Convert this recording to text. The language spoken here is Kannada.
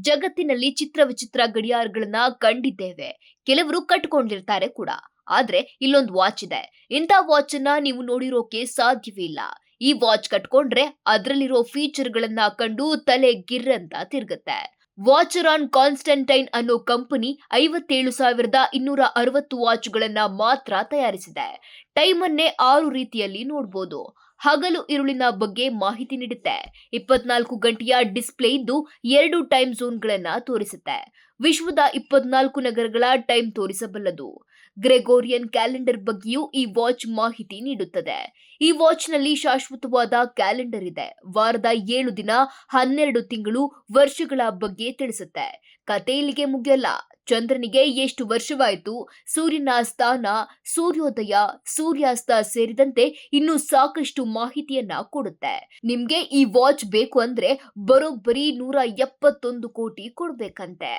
ಜಗತ್ತಿನಲ್ಲಿ ಚಿತ್ರ ಗಡಿಯಾರಗಳನ್ನ ಕಂಡಿದ್ದೇವೆ. ಕೆಲವರು ಕಟ್ಕೊಂಡಿರ್ತಾರೆ ಕೂಡ. ಆದ್ರೆ ಇಲ್ಲೊಂದು ವಾಚ್ ಇದೆ. ಇಂಥ ವಾಚ್ ಅನ್ನ ನೀವು ನೋಡಿರೋಕೆ ಸಾಧ್ಯವೇ ಇಲ್ಲ. ಈ ವಾಚ್ ಕಟ್ಕೊಂಡ್ರೆ ಅದ್ರಲ್ಲಿರೋ ಫೀಚರ್ಗಳನ್ನ ಕಂಡು ತಲೆ ಗಿರ್ರಂತ ತಿರುಗುತ್ತೆ. ವಾಚರಾನ್ ಕಾನ್ಸ್ಟಂಟೈನ್ ಅನ್ನೋ ಕಂಪನಿ 57,260 ವಾಚ್ಗಳನ್ನ ಮಾತ್ರ ತಯಾರಿಸಿದೆ. ಟೈಮ್ ಅನ್ನೇ 6 ರೀತಿಯಲ್ಲಿ ನೋಡಬಹುದು. ಹಗಲು ಇರುಳಿನ ಬಗ್ಗೆ ಮಾಹಿತಿ ನೀಡುತ್ತೆ. 24 ಗಂಟೆಯ ಡಿಸ್ಪ್ಲೇ ಇದ್ದು 2 ಟೈಮ್ ಝೋನ್ಗಳನ್ನ ತೋರಿಸುತ್ತೆ. ವಿಶ್ವದ 24 ನಗರಗಳ ಟೈಮ್ ತೋರಿಸಬಲ್ಲದು. ಗ್ರೆಗೋರಿಯನ್ ಕ್ಯಾಲೆಂಡರ್ ಬಗ್ಗೆಯೂ ಈ ವಾಚ್ ಮಾಹಿತಿ ನೀಡುತ್ತದೆ. ಈ ವಾಚ್ನಲ್ಲಿ ಶಾಶ್ವತವಾದ ಕ್ಯಾಲೆಂಡರ್ ಇದೆ. ವಾರದ 7 ದಿನ, 12 ತಿಂಗಳು, ವರ್ಷಗಳ ಬಗ್ಗೆ ತಿಳಿಸುತ್ತೆ. ಕತೆ ಇಲ್ಲಿಗೆ ಮುಗಿಯಲ್ಲ. ಚಂದ್ರನಿಗೆ ಎಷ್ಟು ವರ್ಷವಾಯಿತು, ಸೂರ್ಯನ ಸ್ಥಾನ, ಸೂರ್ಯೋದಯ, ಸೂರ್ಯಾಸ್ತ ಸೇರಿದಂತೆ ಇನ್ನು ಸಾಕಷ್ಟು ಮಾಹಿತಿಯನ್ನ ಕೊಡುತ್ತೆ. ನಿಮ್ಗೆ ಈ ವಾಚ್ ಬೇಕು ಅಂದ್ರೆ ಬರೋಬ್ಬರಿ 171 ಕೋಟಿ ಕೊಡ್ಬೇಕಂತೆ.